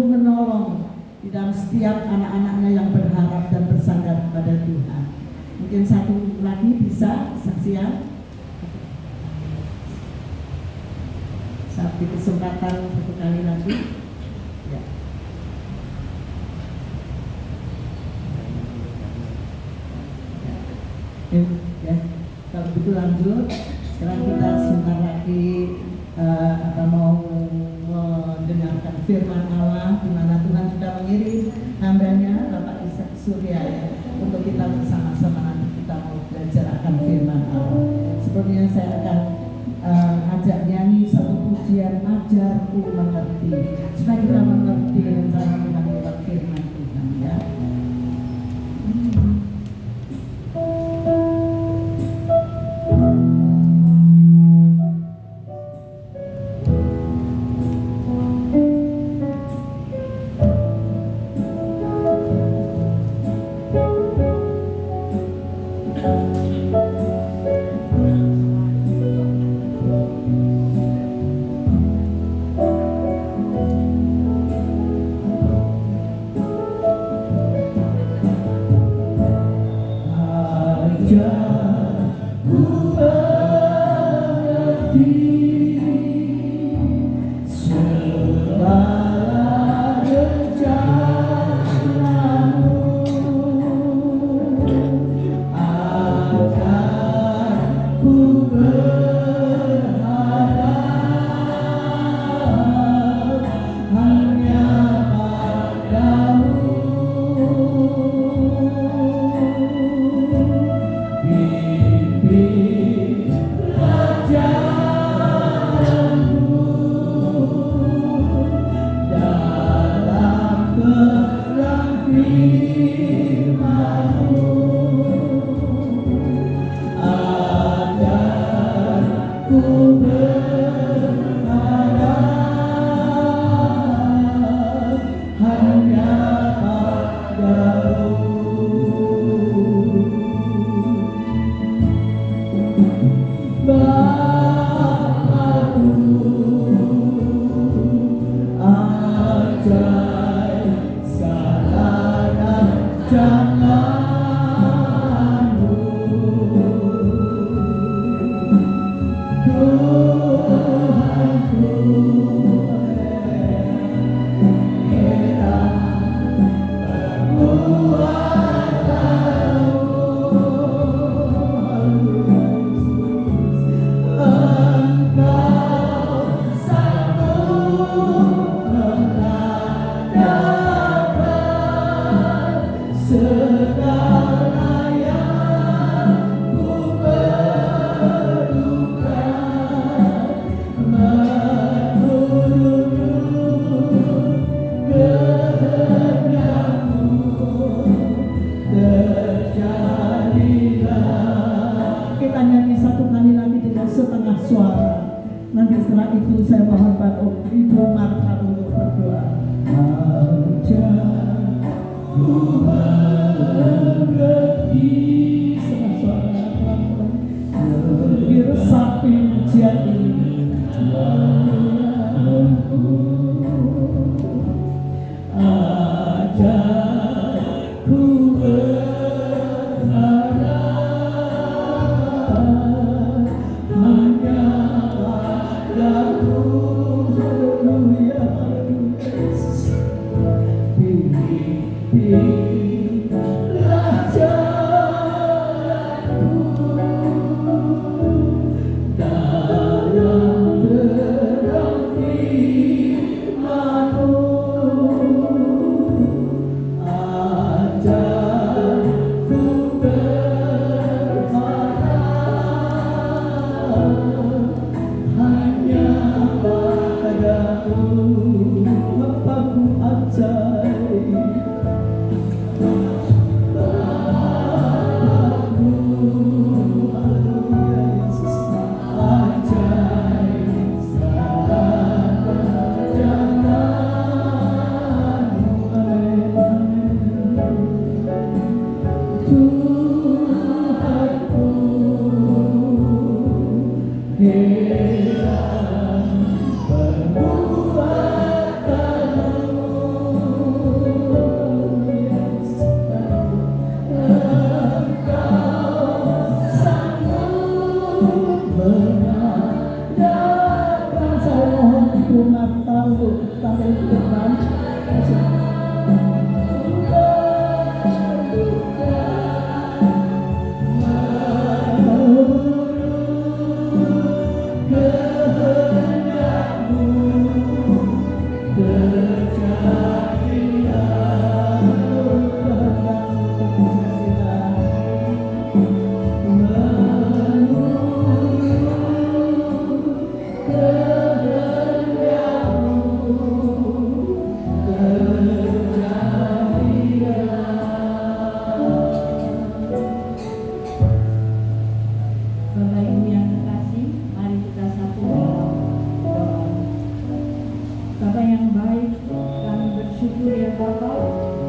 menolong di dalam setiap anak-anaknya yang berharap dan bersandar pada Tuhan. Mungkin satu lagi bisa saksian. Satu kesempatan satu kali lagi. Ya. Ya. Kalau begitu lanjut. Sekarang kita sebentar lagi mau mendengarkan firman Allah, di mana Tuhan sudah mengirim hambanya Bapak Ishak Surya ya, untuk kita bersama-sama nanti kita mau belajar akan firman Allah. Sebelumnya saya akan ajak nyanyi satu pujian, ajarku mengerti, supaya kita mengerti rencana Tuhan lewat firman Tuhan ya. Tuhan. Bapak Ibu yang terkasih, mari kita satu dalam doa. Bapak yang baik, kami bersyukur ya Bapak,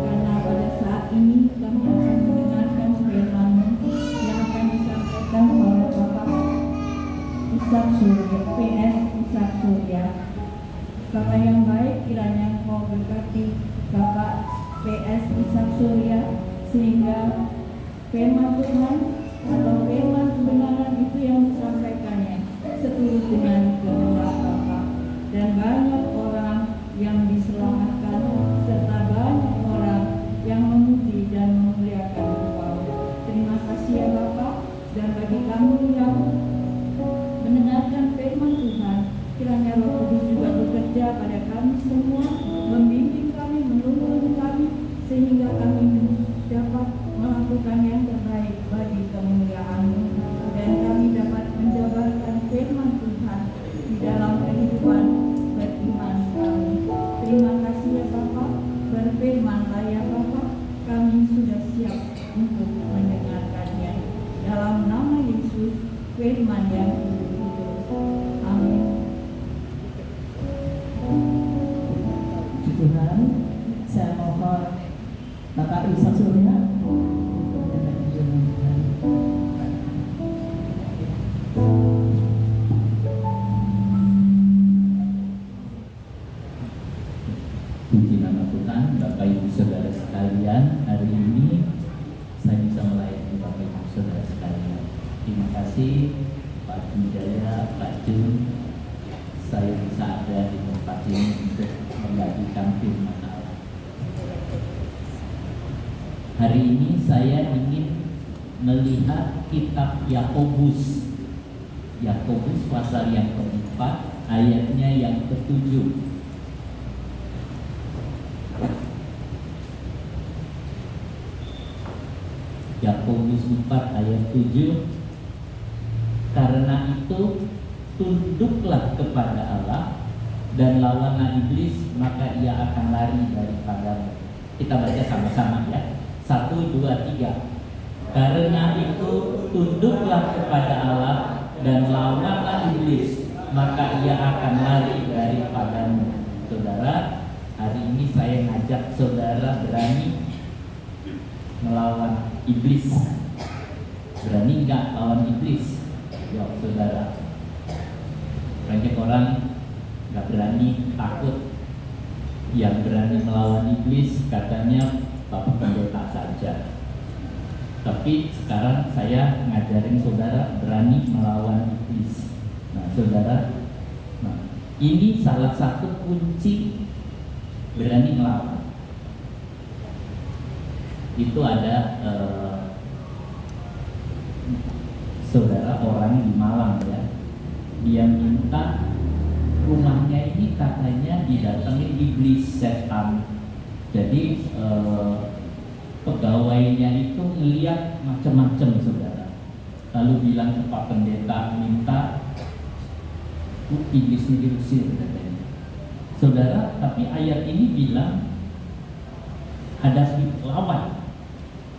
karena pada saat ini kami akan mendengarkan firman-Mu yang akan disampaikan oleh Bapak Ishak Surya, PS Ishak Surya. Bapak yang baik, kiranya Engkau berkati Bapak PS Ishak Surya, sehingga firman Tuhan atau firman kebenaran itu yang disampaikannya seturut dengan kehendak Bapa, dan banyak orang yang diselamatkan serta banyak orang yang memuji dan memuliakan Engkau. Terima kasih ya Bapa, dan bagi kami yang mendengarkan firman Tuhan, kiranya Roh Kudus juga bekerja pada kami semua, membimbing kami, menuntun kami, sehingga kami dapat melakukan yang terbaik bagi kemuliaan-Mu, dan kami dapat menjabarkan firman Tuhan di dalam kehidupan beriman kami. Terima kasih ya Bapa, berfirmanlah ya Bapa, kami sudah siap untuk mendengarkannya. Dalam nama Yesus, firman yang hidup. Amin. Puji Tuhan, saya mohon Bapak Ishak Surya. Puji nama Tuhan, Bapak Ibu Saudara sekalian, hari ini saya bisa melayani Bapak Ibu Saudara sekalian. Terima kasih Pak Jaya, Pak Jun, saya bisa ada di tempat ini untuk membagikan firman Allah. Hari ini saya ingin melihat kitab Yakobus. Yakobus pasal yang keempat, ayatnya yang ketujuh. Yakobus 4 ayat 7. Karena itu tunduklah kepada Allah dan lawanlah iblis, maka ia akan lari daripadamu. Kita baca sama-sama ya. 1, 2, 3. Karena itu tunduklah kepada Allah dan lawanlah iblis, maka ia akan lari daripadamu. Saudara, hari ini saya ngajak saudara berani melawan iblis. Berani nggak lawan iblis? Ya saudara, banyak orang nggak berani, takut. Yang berani melawan iblis katanya Bapak Pendeta saja. Tapi sekarang saya ngajarin saudara berani melawan iblis. Nah saudara, ini salah satu kunci berani melawan. Itu ada saudara orang di Malang ya, dia minta rumahnya ini katanya didatengin iblis, setan. Jadi pegawainya itu melihat macam-macam saudara, lalu bilang ke Pak Pendeta minta iblis ini diusir katanya. Saudara, tapi ayat ini bilang hadapi, lawan.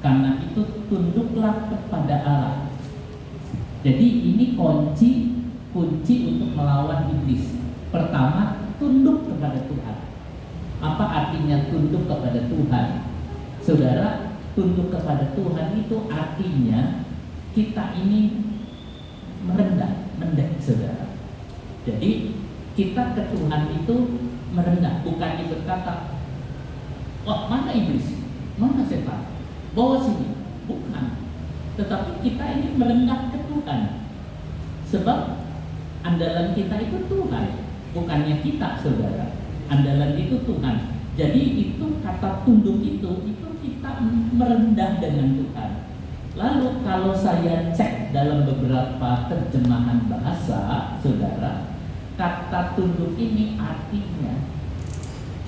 Karena itu tunduklah kepada Allah. Jadi ini kunci untuk melawan iblis. Pertama, tunduk kepada Tuhan. Apa artinya tunduk kepada Tuhan? Saudara, tunduk kepada Tuhan itu artinya kita ini merendah, saudara. Jadi kita ke Tuhan itu merendah, bukan berkata, wah mana iblis, mana setan, bawa sini, bukan. Tetapi kita ini merendah ke Tuhan. Sebab andalan kita itu Tuhan, bukannya kita saudara. Andalan itu Tuhan. Jadi itu kata tunduk itu kita merendah dengan Tuhan. Lalu kalau saya cek dalam beberapa terjemahan bahasa, saudara, kata tunduk ini artinya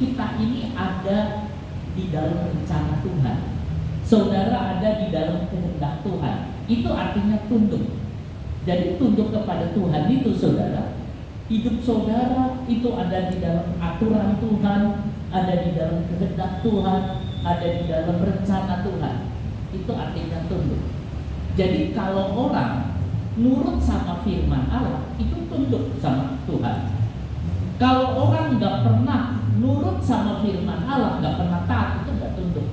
kita ini ada di dalam rencana Tuhan. Saudara ada di dalam kehendak Tuhan. Itu artinya tunduk. Jadi tunduk kepada Tuhan itu, saudara, hidup saudara itu ada di dalam aturan Tuhan, ada di dalam kehendak Tuhan, ada di dalam rencana Tuhan. Itu artinya tunduk. Jadi kalau orang nurut sama firman Allah, itu tunduk sama Tuhan. Kalau orang nggak pernah nurut sama firman Allah, nggak pernah taat, itu nggak tunduk.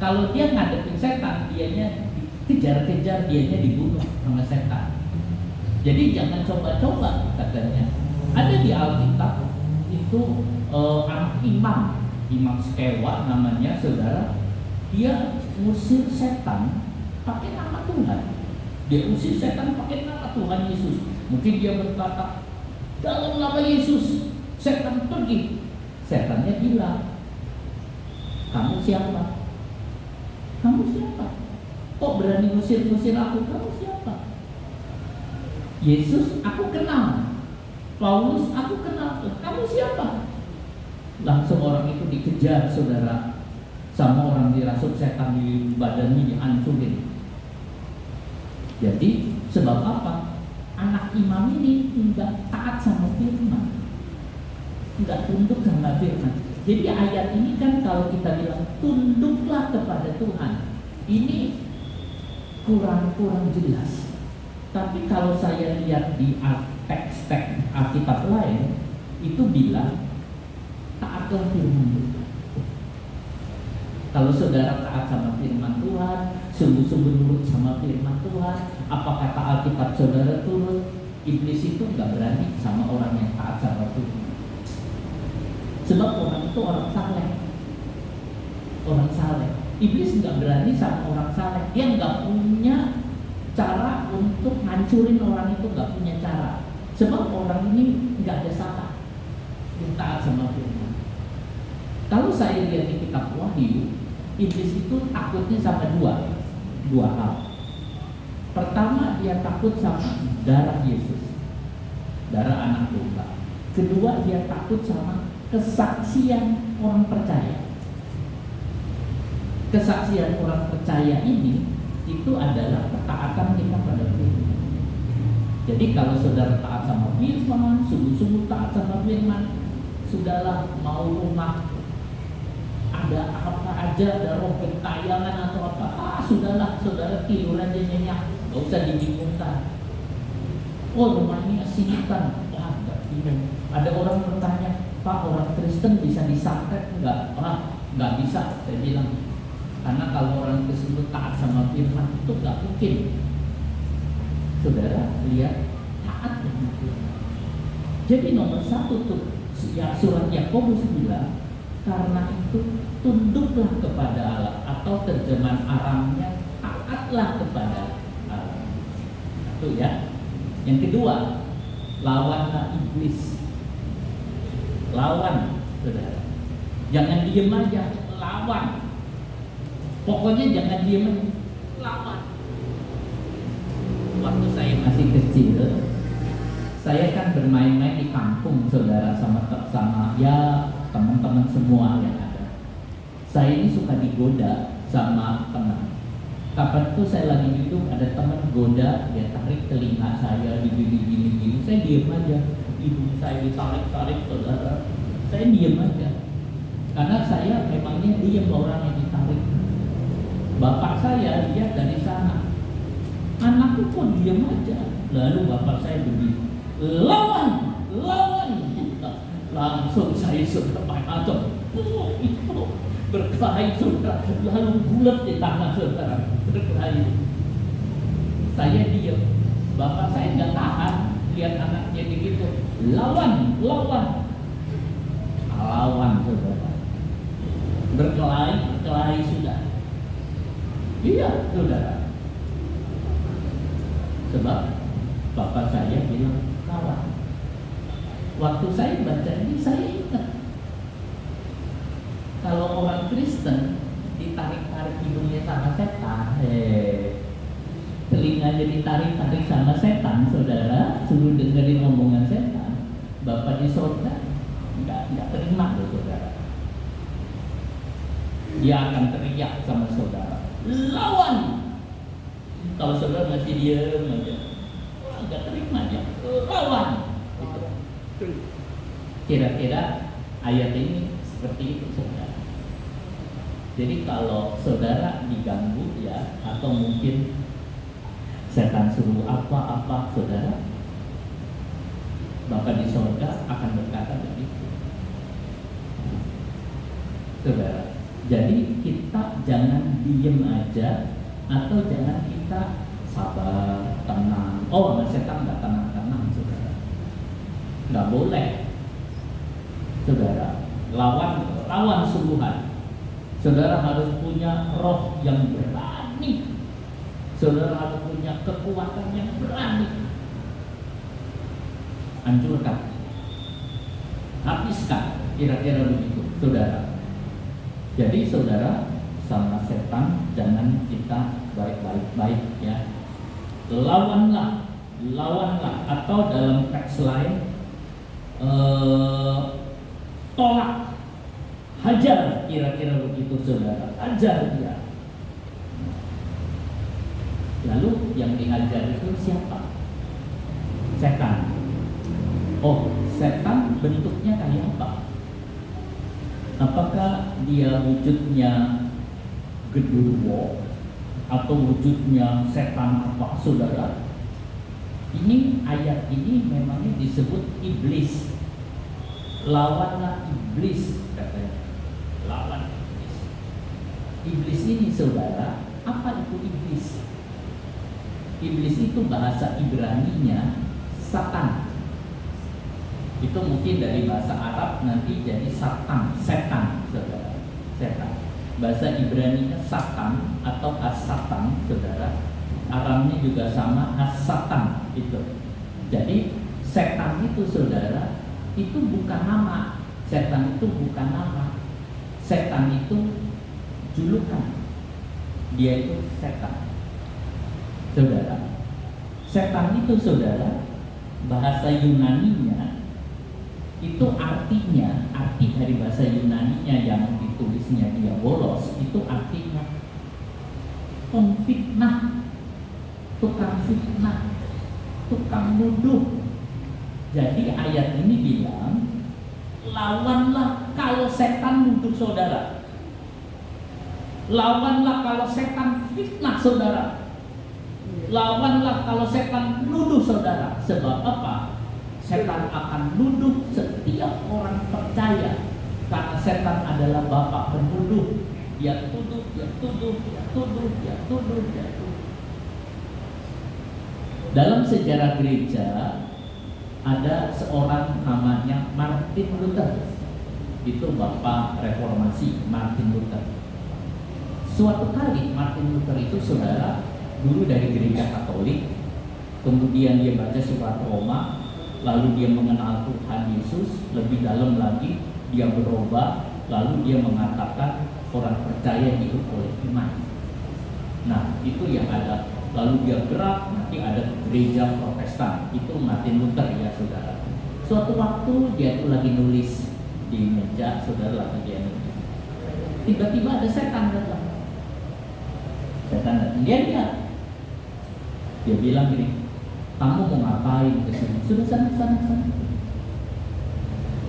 Kalau dia ngadepin setan, dianya dikejar-kejar, dianya dibunuh sama setan. Jadi jangan coba-coba, katanya. Ada di Alkitab itu anak imam Skewa namanya, saudara. Dia usir setan pakai nama Tuhan. Dia usir setan pakai nama Tuhan Yesus. Mungkin dia berkata, dalam nama Yesus, setan pergi. Setannya bilang, kamu siapa? Kamu siapa? Kok berani ngusir-ngusir aku? Kamu siapa? Yesus aku kenal. Paulus aku kenal. Kamu siapa? Langsung orang itu dikejar, saudara, sama orang dirasuk setan, di badannya dihancurin. Jadi sebab apa? Anak imam ini tidak taat sama firman, tidak tunduk sama firman. Jadi ayat ini kan kalau kita bilang tunduklah kepada Tuhan, ini kurang jelas. Tapi kalau saya lihat di teks-teks Alkitab lain, itu bilang taatlah firman Tuhan. Kalau saudara taat sama firman Tuhan, sungguh-sungguh nurut sama firman Tuhan, apa kata Alkitab saudara turut, iblis itu nggak berani sama orang yang taat sama Tuhan. Sebab orang itu orang saleh. Iblis nggak berani sama orang saleh. Dia nggak punya cara untuk ngancurin orang itu, nggak punya cara. Sebab orang ini nggak ada salah. Dia taat sama firman. Kalau saya lihat di kitab Wahyu, iblis itu takutnya sama dua hal. Pertama, dia takut sama darah Yesus, darah anak domba. Kedua, dia takut sama kesaksian orang percaya. Kesaksian orang percaya ini itu adalah ketaatan kita pada firman. Jadi kalau saudara taat sama firman, sungguh-sungguh taat sama firman, sudahlah, mau rumah ada apa aja, ada roh gentayangan atau apa, sudahlah, saudara tidur aja nyenyak, gak usah dibingungkan. Oh, rumah ini asinkan, nggak bingung. Ada orang bertanya, Pak, orang Kristen bisa disantet nggak? Nggak bisa, saya bilang. Karena kalau orang Kristen itu taat sama firman, itu nggak mungkin. Saudara lihat, taat dengan firman. Jadi nomor satu tuh, ya, surat Yakobus bilang, karena itu tunduklah kepada Allah, atau terjemahan Aramnya taatlah kepada Allah. Itu ya. Yang kedua, lawanlah iblis. Lawan, saudara. Jangan diem aja, lawan. Pokoknya jangan diem aja, lawan. Waktu saya masih kecil, saya kan bermain-main di kampung, saudara, sama ya teman-teman semua yang ada. Saya ini suka digoda sama teman. Kapan tuh saya lagi duduk, ada teman goda, dia tarik telinga saya, gini, saya diem aja. Hidung saya ditarik-tarik, saudara. Saya diem aja. Karena saya memangnya diem orang yang ditarik. Bapak saya lihat dari sana, anakku kok diem aja. Lalu bapak saya begini, lawan. Langsung saya sudah macam, itu berkelahi, saudara. Lalu bulat di tangan saudara, berkelahi. Saya diam. Bapak saya nggak tahan lihat anaknya begitu. Lawan, saudara. Berkelahi sudah. Iya, saudara. Sebab bapak saya bilang lawan. Waktu saya baca ini, saya ingat Kristen ditarik-tarik hidungnya sama setan, telinganya ditarik-tarik sama setan, saudara, suruh dengerin omongan setan, Bapak di surga nggak terima loh, saudara. Dia akan teriak sama saudara, lawan. Kalau saudara masih diam aja, nggak terima dia, lawan. Gitu. Kira-kira ayat ini seperti itu, saudara. Jadi kalau saudara diganggu ya, atau mungkin setan suruh apa-apa, saudara, Bapak di surga akan berkata begitu, saudara. Jadi kita jangan diem aja, atau jangan kita sabar, tenang. Oh, setan nggak tenang-tenang, saudara. Nggak boleh, saudara. Lawan sungguhan. Saudara harus punya roh yang berani. Saudara harus punya kekuatan yang berani. Hancurkan, habiskan, kira-kira begitu, saudara. Jadi saudara, sama setan jangan kita baik-baik ya. Lawanlah, atau dalam teks lain tolak, hajar, kira-kira begitu, saudara. Hajar dia. Lalu yang dihajar itu siapa? Setan. Oh, setan bentuknya kayak apa? Apakah dia wujudnya genderuwo atau wujudnya setan apa, saudara? Ini ayat ini memangnya disebut iblis. Lawanlah iblis, katanya. Lawan iblis. Iblis ini, saudara, apa itu iblis? Iblis itu bahasa Ibraninya Satan. Itu mungkin dari bahasa Arab nanti jadi Satan, setan, saudara. Setan. Bahasa Ibraninya Satan atau As-Satan, saudara. Aramnya juga sama, As-Satan itu. Jadi setan itu, saudara, itu bukan nama. Setan itu bukan nama. Setan itu julukan. Dia itu setan, saudara. Setan itu, saudara, bahasa Yunaninya itu artinya, arti dari bahasa Yunaninya yang ditulisnya diabolos, itu artinya pemfitnah, tukang fitnah, tukang nuduh. Jadi ayat ini bilang, lawanlah kalau setan nuduh saudara. Lawanlah kalau setan fitnah saudara. Lawanlah kalau setan nuduh saudara. Sebab apa? Setan akan nuduh setiap orang percaya. Karena setan adalah bapak penuduh. Dia tuduh, dia tuduh, dia tuduh, dia tuduh, dia tuduh. Dalam sejarah gereja ada seorang namanya Martin Luther. Itu bapak reformasi, Martin Luther. Suatu kali Martin Luther itu, saudara, dulu dari gereja Katolik, kemudian dia baca surat Roma, lalu dia mengenal Tuhan Yesus lebih dalam lagi, dia berubah, lalu dia mengatakan orang percaya hidup oleh iman. Nah, itu yang ada. Lalu dia gerak, nanti ada gereja Protestan. Itu Martin Luther, ya saudara. Suatu waktu dia itu lagi nulis di meja, saudara, lagi dia nulis. Tiba-tiba ada setan datang. Setan datang, dia lihat. Dia bilang gini, kamu mau ngapain kesini? Sudah sana.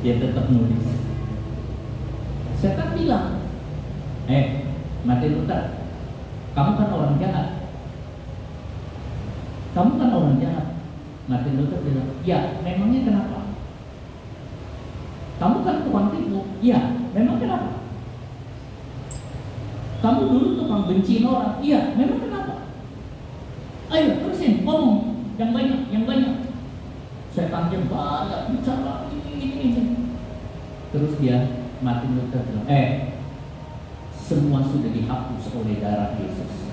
Dia tetap nulis. Setan bilang, Martin Luther, kamu kan orang jahat. Kamu kan orang jahat. Martin Luther bilang, ya, memangnya kenapa? Kamu kan tukang tipu. Ya, memang kenapa? Kamu dulu tukang benci orang. Iya, memang kenapa? Ayo, terusin, ngomong yang banyak. Setannya banyak bicara ini. Terus dia, Martin Luther bilang, semua sudah dihapus oleh darah Yesus.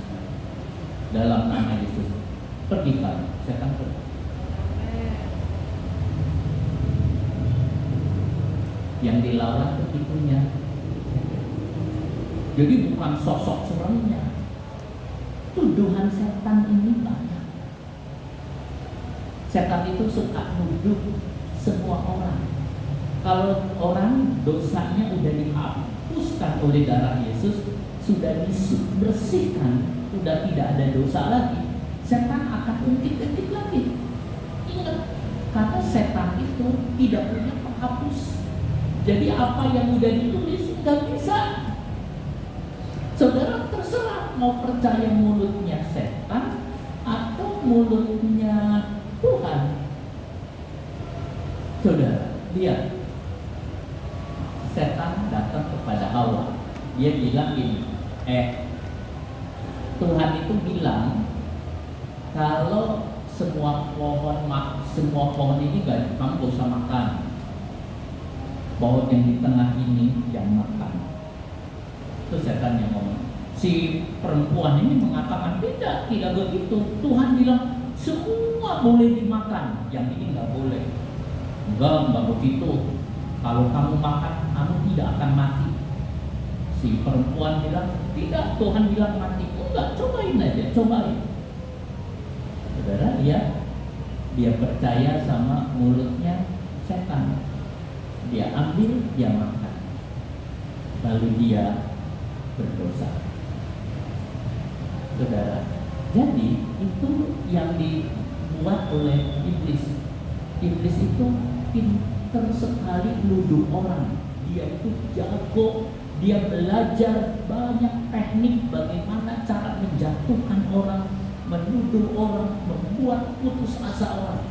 Dalam nama Yesus. Pergi kan, setan pergi. Yang dilawan ketipunya. Jadi bukan sosok seremnya. Tuduhan setan ini banyak. Setan itu suka nuduh semua orang. Kalau orang dosanya udah dihapuskan oleh darah Yesus, sudah dibersihkan, sudah tidak ada dosa lagi, setan akan ungkit-ungkit lagi. Ingat, karena setan itu tidak punya penghapus. Jadi apa yang udah ditulis nggak bisa. Saudara terserah mau percaya mulutnya setan atau mulutnya Tuhan. Saudara, lihat, setan datang kepada Hawa. Dia bilang gini, Tuhan itu bilang kalau semua pohon ini kamu gak usah makan. Pohon yang di tengah ini jangan makan. Itu setan yang ngomong. Si perempuan ini mengatakan tidak begitu. Tuhan bilang semua boleh dimakan, yang ini nggak boleh. Enggak begitu. Kalau kamu makan, kamu tidak akan mati. Si perempuan bilang tidak, Tuhan bilang mati. Enggak, cobain aja, cobain. Saudara, dia percaya sama mulutnya setan. Dia ambil, dia makan, lalu dia berdosa. Saudara, jadi itu yang dibuat oleh iblis. Iblis itu pintar sekali nuduh orang. Dia itu jago. Dia belajar banyak teknik bagaimana cara menjatuhkan orang, menuduh orang, membuat putus asa orang.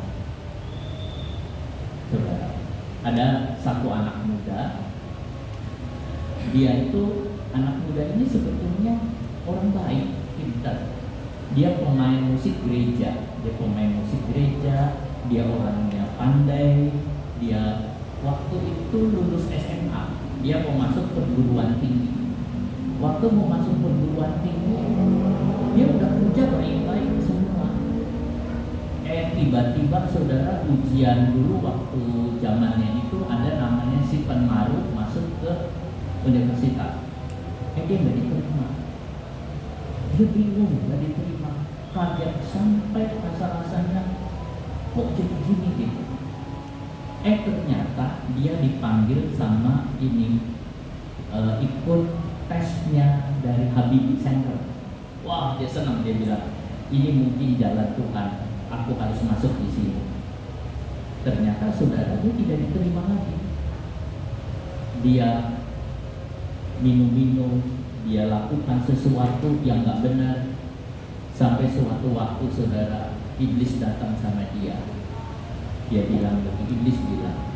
Saudara, ada satu anak muda. Dia itu, anak muda ini sebetulnya orang baik, pintar. Dia pemain musik gereja. Dia orangnya pandai. Dia waktu itu lulus SMA, dia mau masuk perguruan tinggi. Waktu mau masuk perguruan tinggi, dia udah kerja baik-baik semua. Tiba-tiba saudara, ujian dulu waktu zamannya itu ada namanya si penmaru masuk ke universitas. Dia nggak diterima. Dia bingung, nggak diterima. Kaget sampai rasa-rasanya kok jadi gini gitu. Ternyata dia dipanggil sama ini ikut tesnya dari Habibie Center. Wah, dia senang, dia bilang ini mungkin jalan Tuhan, aku harus masuk di sini. Ternyata saudara, dia tidak diterima lagi. Dia minum-minum, dia lakukan sesuatu yang nggak benar. Sampai suatu waktu saudara, iblis datang sama dia. Dia bilang, iblis bilang,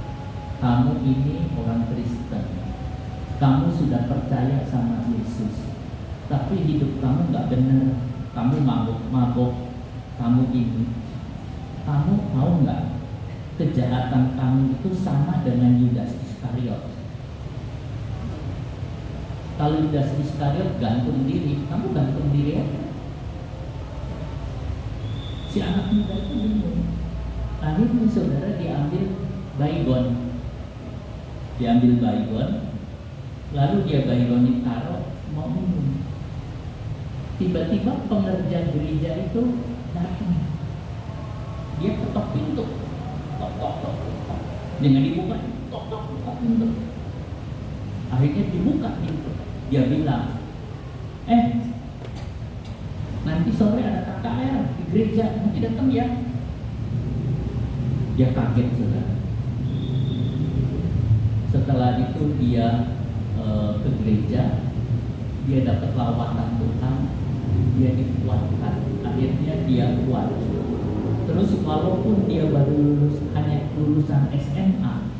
kamu ini orang Kristen, kamu sudah percaya sama Yesus, tapi hidup kamu nggak benar, kamu mabuk, kamu ini, kamu mau nggak kejahatan kamu itu sama dengan Yudas Iskariot? Kalau Yudas Iskariot gantung diri, kamu gantung diri aja. Si anak muda itu bingung. Akhirnya saudara diambil baygon, lalu dia baygon taruh mau minum. Tiba-tiba pengerja gereja itu datang. Dia ketok pintu, tok. Dengan dibuka, tok pintu. Akhirnya dibuka pintu. Dia bilang, nanti sore ada KKR di gereja, nanti datang ya. Dia kaget saudara. Setelah itu dia ke gereja, dia dapat lawatan Tuhan, dia dikuatkan, akhirnya dia kuat. Terus walaupun dia baru lulus, hanya lulusan SMA,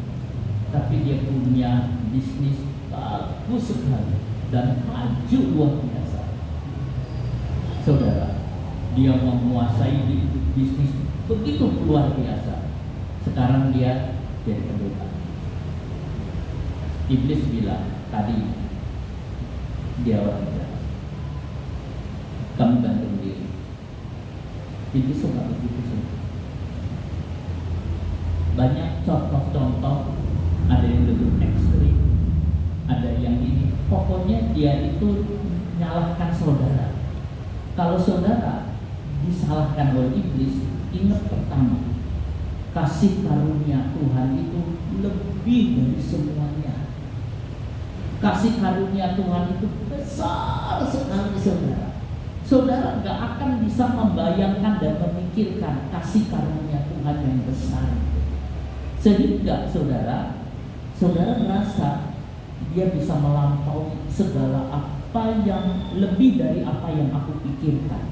tapi dia punya bisnis bagus sekali dan maju luar biasa. Saudara, dia menguasai bisnis begitu luar biasa. Sekarang dia jadi pendeta. Iblis bilang tadi, dia orang jahat, kamu gantung diri. Iblis suka begitu sih. Banyak contoh-contoh, ada yang lebih ekstrim, ada yang ini. Pokoknya responnya dia itu nyalahkan saudara. Kalau saudara disalahkan oleh iblis, ingat pertama, kasih karunia Tuhan itu lebih dari semuanya. Kasih karunia Tuhan itu besar sekali saudara. Saudara gak akan bisa membayangkan dan memikirkan kasih karunia Tuhan yang besar. Sehingga saudara merasa dia bisa melampaui segala apa yang lebih dari apa yang aku pikirkan.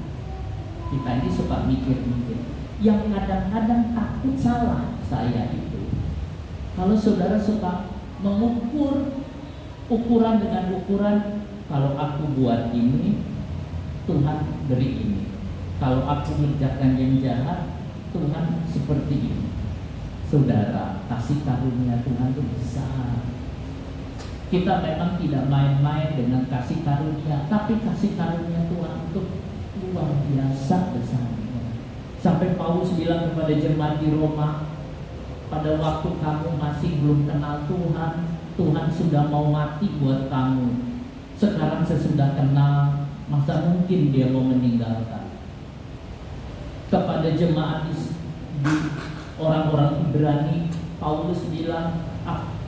Kita ini suka mikir-mikir. Yang kadang-kadang takut salah saya itu. Kalau saudara suka mengukur ukuran dengan ukuran, kalau aku buat ini, Tuhan beri ini. Kalau aku mengerjakan yang jahat, Tuhan seperti ini. Saudara, kasih karunia Tuhan itu besar. Kita memang tidak main-main dengan kasih karunia, tapi kasih karunia Tuhan itu luar biasa besarnya. Sampai Paulus bilang kepada jemaat di Roma, pada waktu kamu masih belum kenal Tuhan, Tuhan sudah mau mati buat kamu. Sekarang sesudah kenal, masa mungkin dia mau meninggalkan? Kepada jemaat di orang-orang Ibrani, Paulus bilang,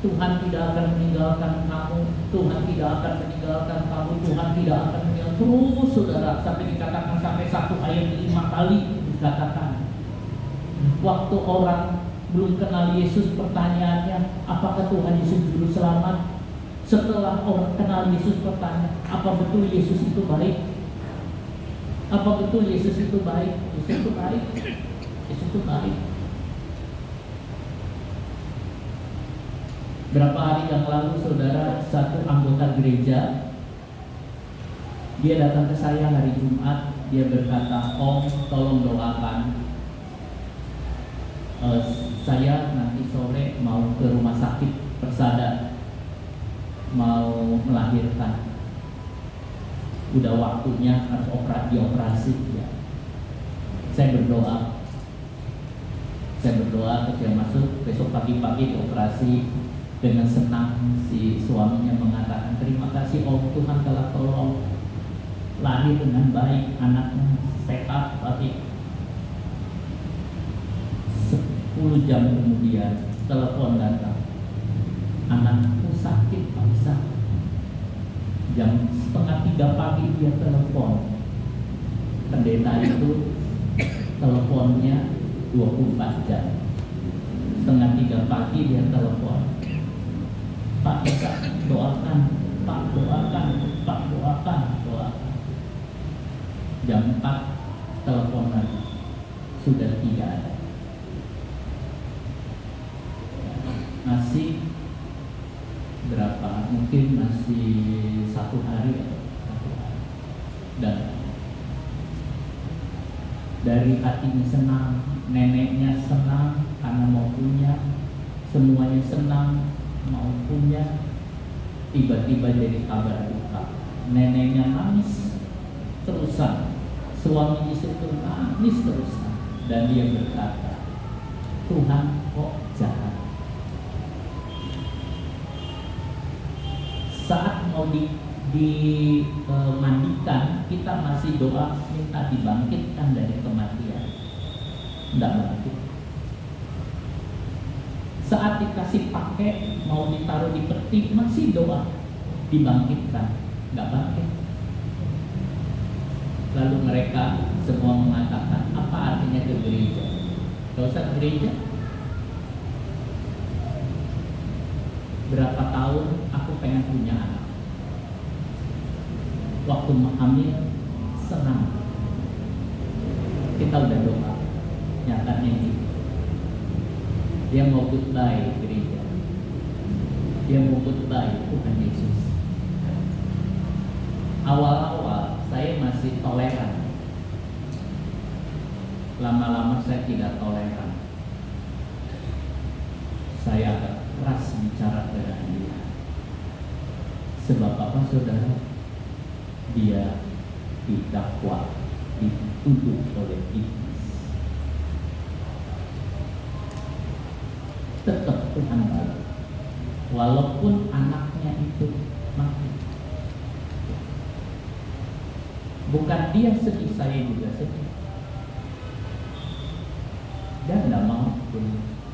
Tuhan tidak akan meninggalkan kamu, Tuhan tidak akan meninggalkan kamu, Tuhan tidak akan meninggalkan. Terus saudara, sampai dikatakan sampai 1 ayat 5 kali dikatakan. Waktu orang belum kenal Yesus, pertanyaannya, apakah Tuhan Yesus juru selamat? Setelah orang kenal Yesus, bertanya, apa betul Yesus itu baik? Apa betul Yesus itu baik? Yesus itu baik. Yesus itu baik. Berapa hari yang lalu saudara, satu anggota gereja, dia datang ke saya hari Jumat. Dia berkata, Om tolong doakan, saya nanti sore mau ke rumah sakit Persada, mau melahirkan. Udah waktunya harus dioperasi ya. Saya berdoa terus dia masuk. Besok pagi-pagi dioperasi. Dengan senang si suaminya mengatakan, terima kasih Om, Tuhan telah tolong, lahir dengan baik, anaknya sehat. Tapi 10 jam kemudian telepon datang, anakku sakit Pak Isa. Jam 2:30 pagi dia telepon. Pendeta itu teleponnya 24 jam. 2:30 pagi dia telepon, Pak Isa doakan, Pak doakan, Pak doakan. Jam 4 telepon lagi, sudah tidak ada. Masih berapa? Mungkin masih 1 hari atau 1 hari. Dan dari hatinya senang, neneknya senang karena mau punya, semuanya senang mau punya. Tiba-tiba jadi kabar duka. Neneknya nangis terusan, suami istri itu nangis terusan, dan dia berkata, Tuhan kok jahat. Saat mau dimandikan, kita masih doa minta dibangkitkan dari kematian. Tidak bangkit. Saat dikasih pakai, mau ditaruh di peti, masih doa dibangkitkan. Tidak bangkit. Lalu mereka semua mengatakan, apa artinya ke gereja? Gak usah ke gereja. Berapa tahun aku pengen punya anak. Waktu hamil senang. Kita udah doa, nyatanya gitu. Dia mau goodbye gereja. Dia mau goodbye Tuhan Yesus. Awal-awal saya masih toleran. Lama-lama saya tidak toleran. Saya agak keras bicara dengan dia. Sebab apa saudara? Dia didakwa, dituduh oleh iblis. Tetap Tuhan baik. Walaupun anaknya itu mati, Bukan dia sedih, saya juga sedih. Dan tidak mau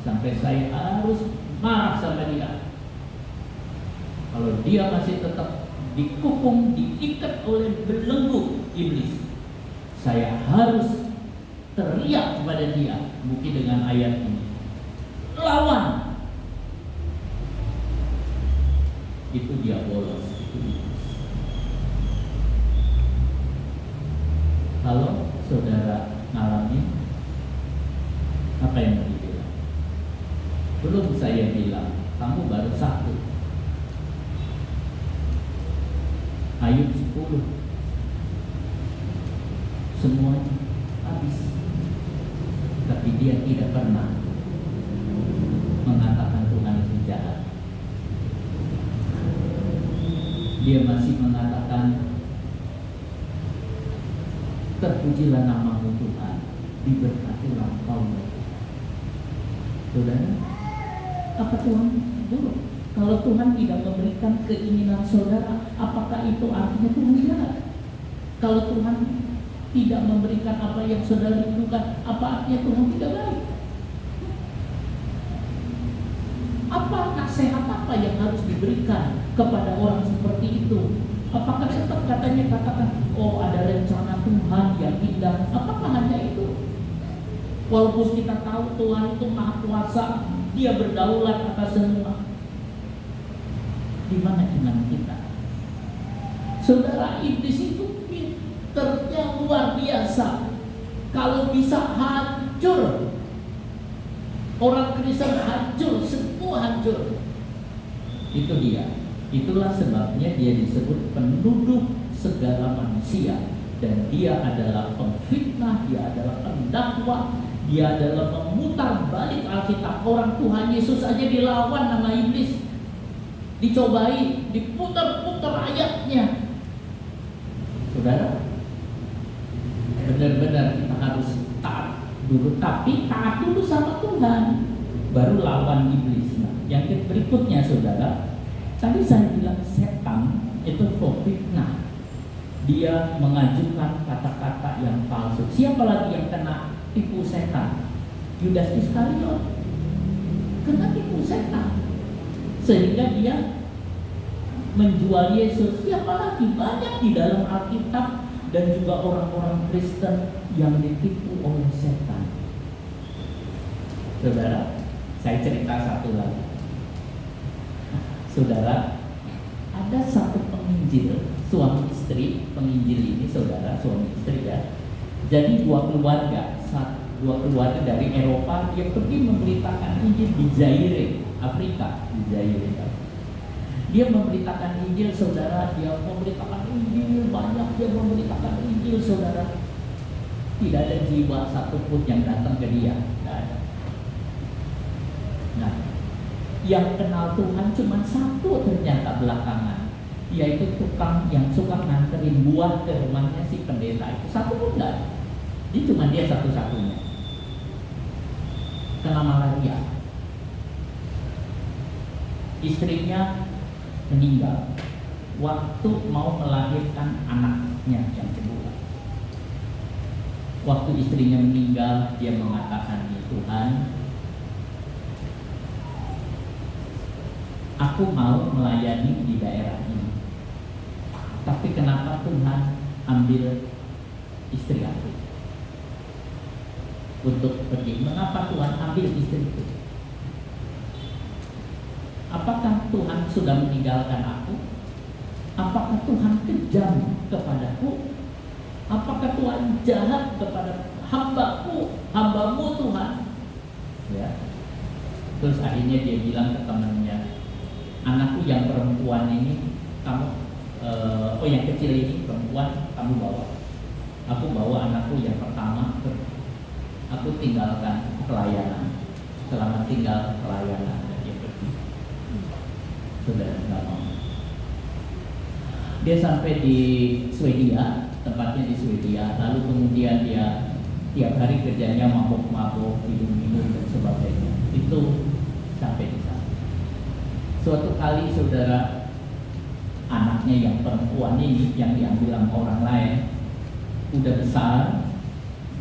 sampai saya harus marah sama dia. Kalau dia masih tetap dikukung, diikat oleh belenggu iblis, saya harus teriak kepada dia, mungkin dengan ayat ini, lawan. Itu dia bolos, itu iblis. Kalau saudara ngalamin, apa yang mau dibilang? Belum saya bilang, kamu baru satu. Ayub 10, semuanya habis. Tapi dia tidak pernah mengatakan Tuhan itu jahat. Dia masih mengatakan, terpujilah namamu Tuhan, diberkatilah Engkau. Saudara, apa Tuhan buruk? Kalau Tuhan tidak memberikan keinginan saudara, apakah itu artinya Tuhan jahat? Kalau Tuhan tidak memberikan apa yang saudara rindukan, apa artinya Tuhan tidak baik? Apa nasihat apa yang harus diberikan kepada orang seperti itu? Apakah tetap katanya katakan, oh ada rencana Tuhan yang indah? Apakah hanya itu? Walaupun kita tahu Tuhan itu Maha Kuasa, Dia berdaulat atas semua. Di mana iman kita? Saudara, iblis itu pinternya luar biasa. Kalau bisa hancur, orang Kristen hancur, semua hancur. Itu dia. Itulah sebabnya dia disebut penuduh segala manusia. Dan dia adalah pemfitnah, dia adalah pendakwa, dia adalah memutar balik Alkitab. Orang Tuhan Yesus aja dilawan sama iblis, dicobai, diputar-putar ayatnya. Saudara, benar-benar kita harus taat dulu, tapi taat dulu sama Tuhan, baru lawan iblis. Nah, yang berikutnya saudara, tadi saya bilang setan itu fitnah. Dia mengajukan kata-kata yang palsu. Siapa lagi yang kena tipu setan? Yudas Iskariot kena tipu setan, sehingga dia menjual Yesus. Siapa lagi? Banyak di dalam Alkitab dan juga orang-orang Kristen yang ditipu oleh setan. Saudara, saya cerita satu lagi. Saudara, ada satu penginjil, suami istri, penginjil ini saudara, suami istri ya. Jadi dua keluarga dari Eropa, dia pergi memberitakan Injil di Zaire, Afrika, di Zaire. Dia memberitakan Injil, saudara, dia memberitakan Injil, banyak dia memberitakan Injil, saudara. Tidak ada jiwa satupun yang datang ke dia, tidak ada. Nah, yang kenal Tuhan cuma satu ternyata belakangan, yaitu tukang yang suka nganterin buah ke rumahnya si pendeta itu. Satu pun tidak ada. Dia cuma dia satu-satunya. Kena malaria. Istrinya meninggal waktu mau melahirkan anaknya yang kedua. Waktu istrinya meninggal, dia mengatakan, Tuhan, aku mau melayani di daerah ini, tapi kenapa Tuhan ambil istri aku untuk pergi? Mengapa Tuhan ambil istriku? Apakah Tuhan sudah meninggalkan aku? Apakah Tuhan kejam kepadaku? Apakah Tuhan jahat kepada hambamu Tuhan? Ya. Terus akhirnya dia bilang ke temannya, anakku yang perempuan ini yang kecil ini perempuan kamu bawa. Aku bawa anakku yang pertama, aku tinggalkan pelayanan. Selama tinggal pelayanan, dan dia pergi. Sudah nggak mau. Dia sampai di Swedia, tempatnya di Swedia. Lalu kemudian dia tiap hari kerjanya mabok-mabok, minum-minum dan sebagainya. Itu sampai di sana. Suatu kali saudara, anaknya yang perempuan ini yang diambil sama orang lain, udah besar,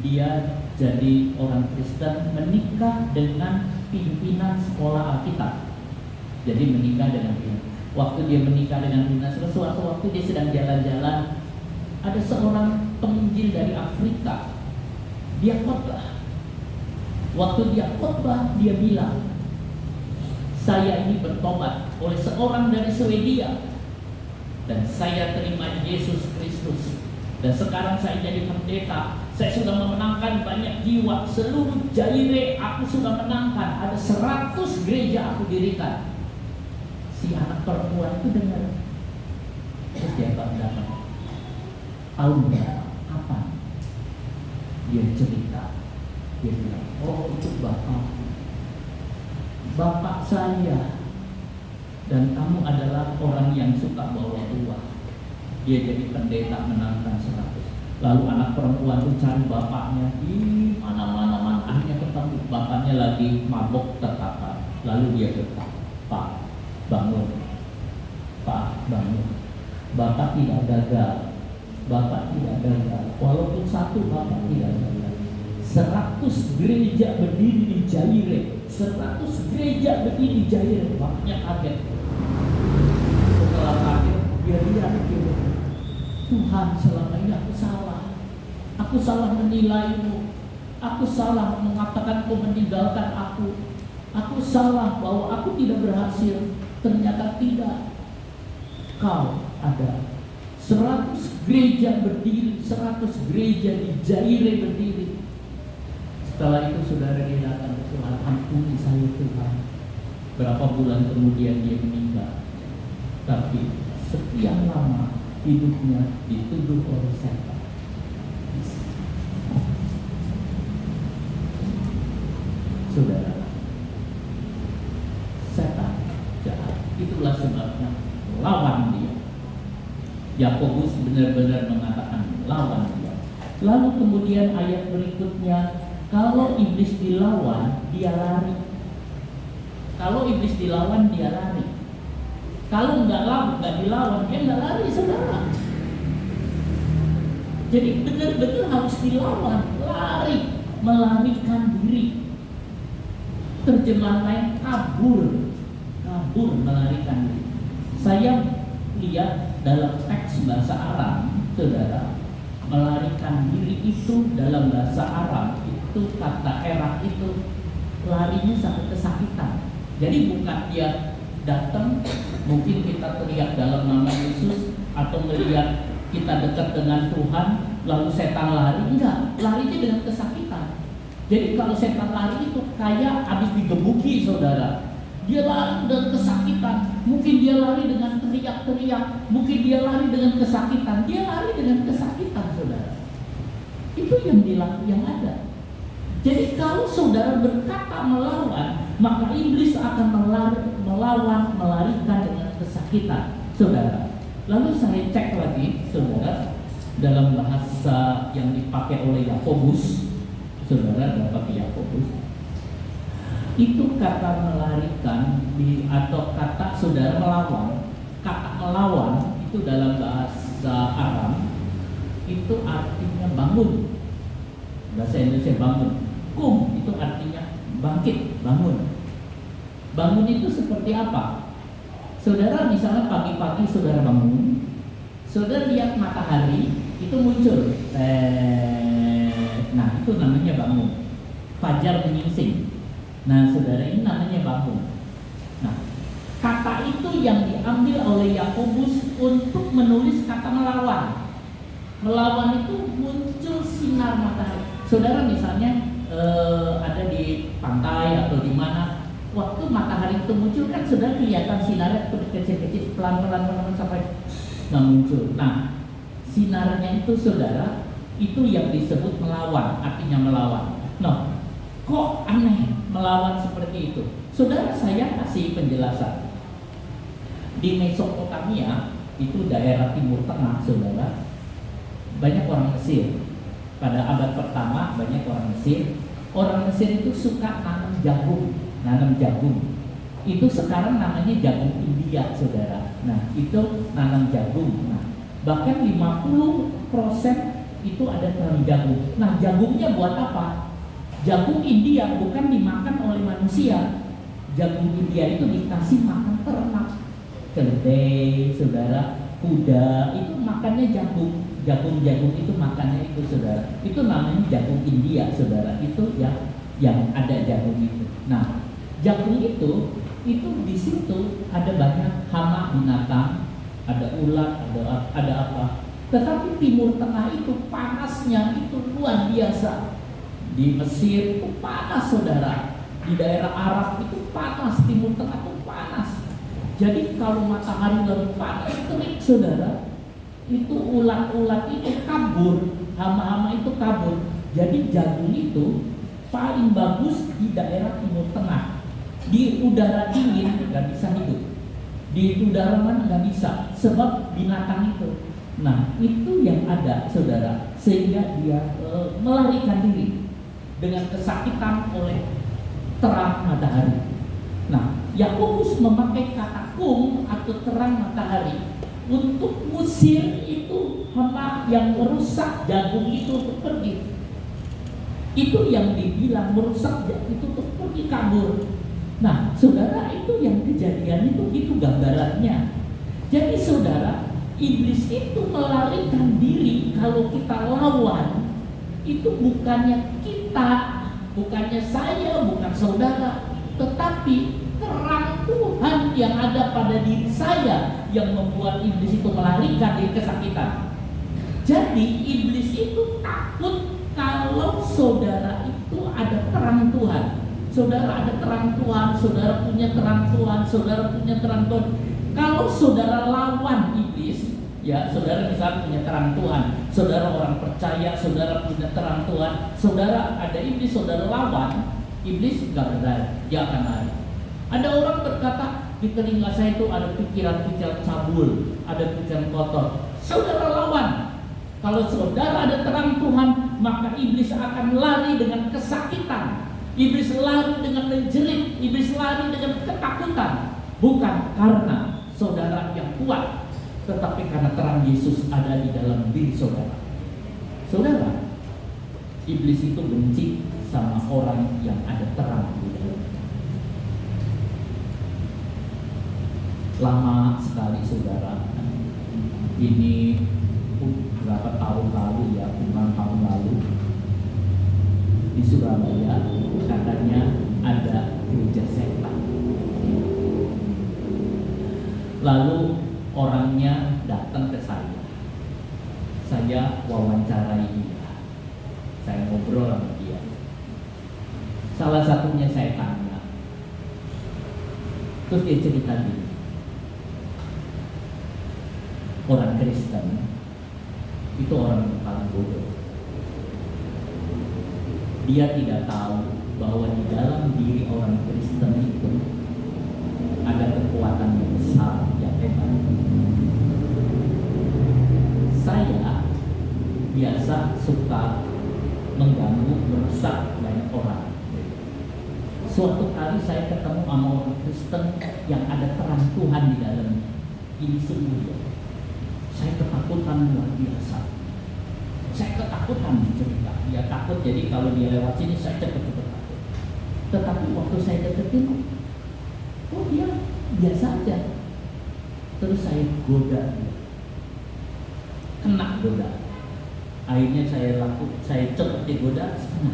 dia jadi orang Kristen, menikah dengan pimpinan sekolah Alkitab. Jadi menikah dengan dia. Waktu dia menikah dengan pimpinan, suatu waktu dia sedang jalan-jalan, ada seorang penginjil dari Afrika. Dia khotbah. Waktu dia khotbah, dia bilang, saya ini bertobat oleh seorang dari Swedia, dan saya terima Yesus Kristus, dan sekarang saya jadi pendeta. Saya sudah memenangkan banyak jiwa. Seluruh Jaire aku sudah menangkan. Ada 100 gereja aku dirikan. Si anak perempuan itu dengar. Terus dia datang. Tahun berapa? Kapan? Dia cerita. Dia bilang, oh itu bapak saya. Dan kamu adalah orang yang suka bawa uang. Dia jadi pendeta menangkan 100. Lalu anak perempuan itu cari bapaknya di mana-mana, akhirnya ketemu bapaknya lagi mabok terkapar. Lalu dia berkata, Pak, bangun. Pak, bangun. Bapak tidak gagal. Bapak tidak gagal. Walaupun satu bapak tidak gagal. 100 gereja berdiri di Jaire. 100 gereja berdiri di Jaire. Bapaknya kaget. Setelah kaget, dia lihat gitu. Tuhan, selama ini aku salah. Aku salah menilaimu. Aku salah mengatakan kau meninggalkan aku. Aku salah bahwa aku tidak berhasil. Ternyata tidak. Kau ada 100 gereja berdiri, 100 gereja di Jaire berdiri. Setelah itu saudara dia datang ke Tuhan, ampuni saya Tuhan. Berapa bulan kemudian dia meninggal. Tapi sekian lama hidupnya dituduh oleh setan. Saudara, setan jahat. Itulah sebabnya lawan dia. Yakobus benar-benar mengatakan lawan dia. Lalu kemudian ayat berikutnya, kalau iblis dilawan, dia lari. Kalau iblis dilawan, dia lari. Kalau nggak dilawan, dia nggak lari, saudara. Jadi benar-benar harus dilawan, lari, melarikan diri. Terjemahan lain kabur, melarikan diri. Saya lihat dalam teks bahasa Arab, saudara, melarikan diri itu dalam bahasa Arab itu kata erak itu larinya sampai kesakitan. Jadi bukan dia datang, mungkin kita teriak dalam nama Yesus atau melihat kita dekat dengan Tuhan lalu setan lari. Enggak, larinya dengan kesakitan. Jadi kalau setan lari itu kayak habis digebuki, saudara. Dia lari dengan kesakitan. Mungkin dia lari dengan teriak-teriak, mungkin dia lari dengan kesakitan. Dia lari dengan kesakitan, saudara. Itu yang ada. Jadi kalau saudara berkata melawan, maka iblis akan melarikan dengan kesakitan, saudara. Lalu saya cek lagi, saudara, dalam bahasa yang dipakai oleh Yakobus, saudara, dapat Yakobus, itu kata melarikan atau kata saudara melawan. Kata melawan itu dalam bahasa Arab itu artinya bangun. Bahasa Indonesia bangun. Kum itu artinya bangkit, bangun. Bangun itu seperti apa? Saudara misalnya pagi-pagi saudara bangun, saudara lihat matahari itu muncul. Nah itu namanya bangun. Fajar menyingsing. Nah saudara, ini namanya bangun. Nah kata itu yang diambil oleh Yakobus untuk menulis kata melawan. Melawan itu muncul sinar matahari. Saudara misalnya ada di pantai atau di mana, waktu matahari itu muncul kan saudara kelihatan sinarnya kecil-kecil, pelan-pelan sampai muncul. Nah sinarnya itu saudara, itu yang disebut melawan, artinya melawan. Nah kok aneh melawan seperti itu? Saudara, saya kasih penjelasan. Di Mesopotamia, itu daerah Timur Tengah, saudara, banyak orang Mesir. Pada abad pertama banyak orang Mesir. Orang Mesir itu suka nanam jagung. Itu sekarang namanya jagung India, saudara. Nah, itu nanam jagung. Nah, bahkan 50% itu ada terang jagung. Nah, jagungnya buat apa? Jagung India bukan dimakan oleh manusia. Jagung India itu dikasih makan ternak. Keledai, saudara, kuda, itu makannya jagung. Jagung itu makannya itu, saudara. Itu namanya jagung India, saudara. Itu yang ada jagung itu. Nah, jagung itu di situ ada banyak hama binatang, ada ulat, ada apa. Tetapi Timur Tengah itu panasnya itu luar biasa. Di Mesir itu panas, saudara. Di daerah Arab itu panas, Timur Tengah itu panas. Jadi kalau matahari lagi panas terik, saudara, itu ulat-ulat itu kabur, hama-hama itu kabur. Jadi jagung itu paling bagus di daerah Timur Tengah. Di udara dingin nggak bisa hidup, di udara mana nggak bisa, sebab binatang itu. Nah, itu yang ada, saudara, sehingga dia melarikan diri dengan kesakitan oleh terang matahari. Nah, Yakobus memakai kata kum atau terang matahari untuk musir itu hama yang merusak jagung itu untuk pergi. Itu yang dibilang merusak itu untuk pergi kabur. Nah, saudara, itu yang kejadian itu gambarannya. Jadi saudara, iblis itu melarikan diri kalau kita lawan. Itu bukannya kita, bukannya saya, bukan saudara, tetapi terang Tuhan yang ada pada diri saya yang membuat iblis itu melarikan diri kesakitan. Jadi iblis itu takut kalau saudara itu ada terang Tuhan. Saudara ada terang Tuhan, saudara punya terang Tuhan, saudara punya terang Tuhan. Kalau saudara lawan iblis, ya, saudara misalnya punya terang Tuhan, saudara orang percaya, saudara punya terang Tuhan, saudara ada iblis, saudara lawan, iblis nggak berdaya, dia akan lari. Ada orang berkata, di telinga saya itu ada pikiran-pikiran cabul, ada pikiran kotor. Saudara lawan. Kalau saudara ada terang Tuhan, maka iblis akan lari dengan kesakitan. Iblis lari dengan menjerit, iblis lari dengan ketakutan. Bukan karena saudara yang kuat, tetapi karena terang Yesus ada di dalam diri saudara. Saudara, iblis itu benci sama orang yang ada terang di dalam. Lama sekali, saudara, ini berapa tahun lalu, ya, 5 tahun lalu, di Surabaya katanya ada gereja setan. Lalu orangnya datang ke saya. Saya wawancarai dia. Saya ngobrol sama dia. Salah satunya saya tanya. Terus dia cerita gini. Orang Kristen itu orang yang paling bodoh. Dia tidak tahu bahwa di dalam diri orang Kristen itu ada kekuatan yang besar, yang hebat. Saya biasa suka mengganggu, merusak banyak orang. Suatu kali saya ketemu sama orang Kristen yang ada terang Tuhan di dalamnya. Ini sungguh, saya ketakutan luar biasa. Saya ketakutan cerita. Dia takut, jadi kalau dia lewat sini saya cepet-cepet takut. Tetapi waktu saya deketin, oh dia biasa aja. Terus saya goda dia. Kena goda. Akhirnya saya cepet digoda, kena.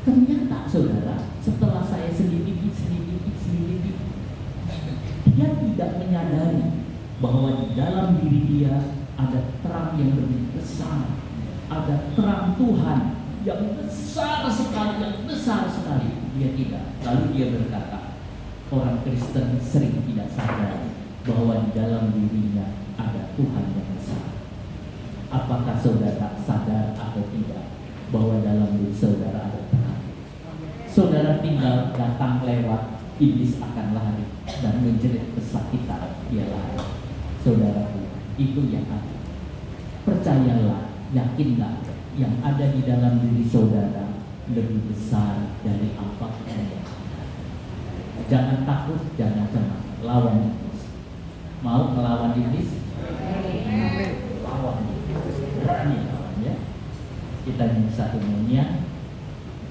Ternyata, saudara, setelah saya selidiki, dia tidak menyadari bahwa di dalam diri dia ada terang yang lebih besar, ada terang Tuhan yang besar sekali, Dia tidak. Lalu dia berkata, orang Kristen sering tidak sadar bahwa di dalam dirinya ada Tuhan yang besar. Apakah saudara sadar atau tidak bahwa dalam diri saudara ada terang? Saudara tinggal datang lewat, iblis akan lari dan menjerit kesakitan, dia lari. Saudaraku, itu yang ada. Percayalah, yakinlah, yang ada di dalam diri saudara lebih besar dari apa yang ada. Jangan takut, jangan cemas, lawan iblis. Mau melawan iblis? Lawan iblis, berani lawan, ya. Kita nyanyi satu nyanyian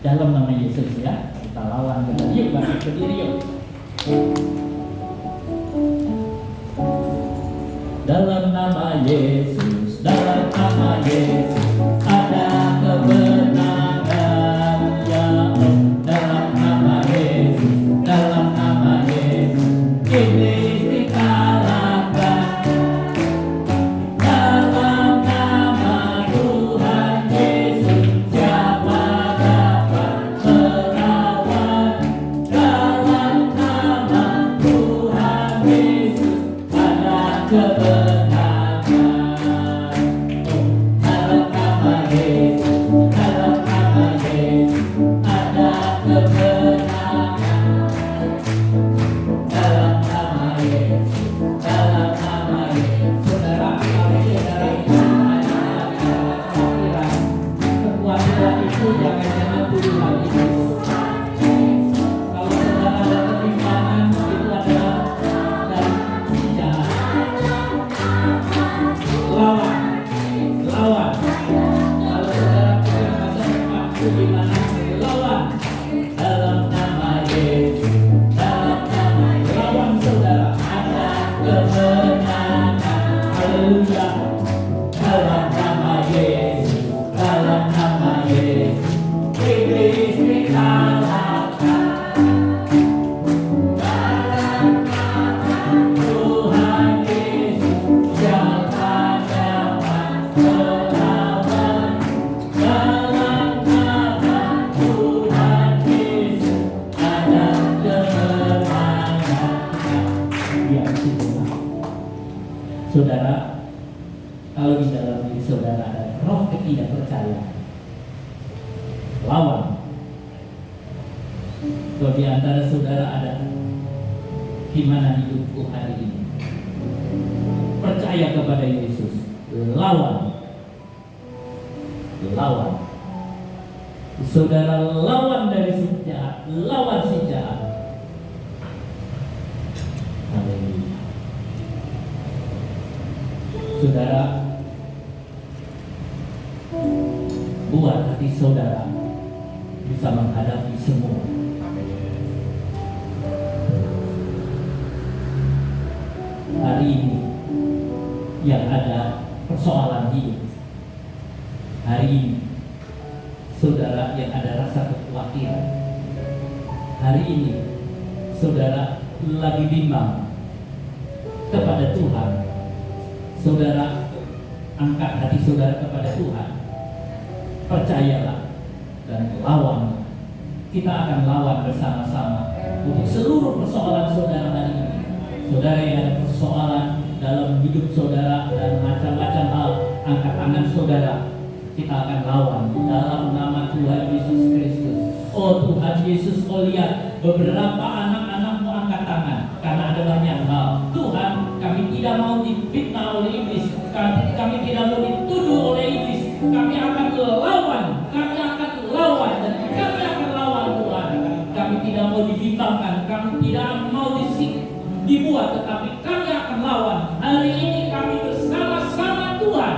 dalam nama Yesus ya. Kita lawan dengan yuk, bangkit berdiri yuk. Dalam nama Yesus, dalam nama Yesus ada kebenaran ya Allah. Dalam nama Yesus, dalam nama Yesus iblis dikalahkan. Dalam nama Tuhan Yesus siapa dapat melawan. Dalam nama Tuhan Yesus ada kebenaran. Saudara, kalau di dalam diri saudara ada roh ketidakpercayaan, lawan. Kalau di antara saudara ada gimana hidupku hari ini, percaya kepada Yesus, lawan. Saudara lawan dari si jahat, lawan si jahat. Haleluya. Saudara, buat hati saudara bisa menghadapi semua. Hari ini yang ada persoalan hidup, hari ini saudara yang ada rasa kekhawatiran, hari ini saudara lagi bimbang kepada Tuhan. Saudara angkat hati saudara kepada Tuhan, percayalah dan lawan. Kita akan lawan bersama-sama untuk seluruh persoalan saudara hari ini. Saudara yang ada persoalan dalam hidup saudara dan macam-macam hal, angkat tangan saudara. Kita akan lawan dalam nama Tuhan Yesus Kristus. Oh Tuhan Yesus, oh lihat beberapa anak-anakmu angkat tangan karena ada banyak hal. Tuhan, kami tidak mau difitnah oleh iblis, kami tidak mau dituduh oleh iblis. Kami akan lawan dan kami akan lawan Tuhan. Kami tidak mau dibimbangkan, kami tidak mau dibuat, tetapi kami akan lawan. Hari ini kami bersama-sama Tuhan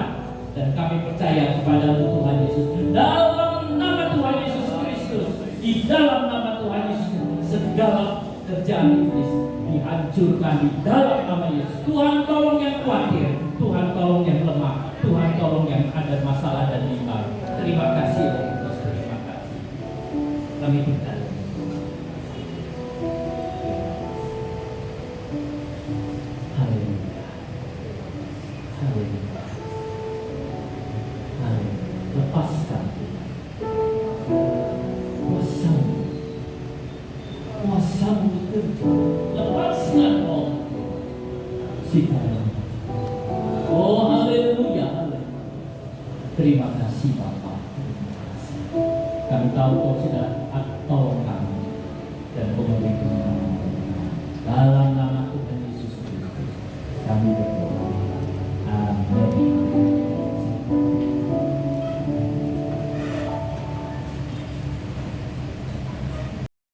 dan kami percaya kepada Tuhan Yesus. Dalam nama Tuhan Yesus Kristus, di dalam nama Tuhan Yesus, segala kerjaan iblis dihancurkan di dalam nama Yesus. Tuhan tolong yang khawatir, Tuhan tolong yang lemah, Tuhan tolong yang ada masalah dan bimbang. Terima kasih Yesus, terima kasih. Kami berdoa. Haleluya. Haleluya. Haleluya. Lepaskan kuasamu bekerja. Lepaskan sekarang. Oh haleluya, haleluya. Terima kasih Bapa. Terima kasih. Kami tahu Kau sudah tolong kami dan Kau memberi kemenangan. Dalam nama Tuhan Yesus Kristus kami berdoa.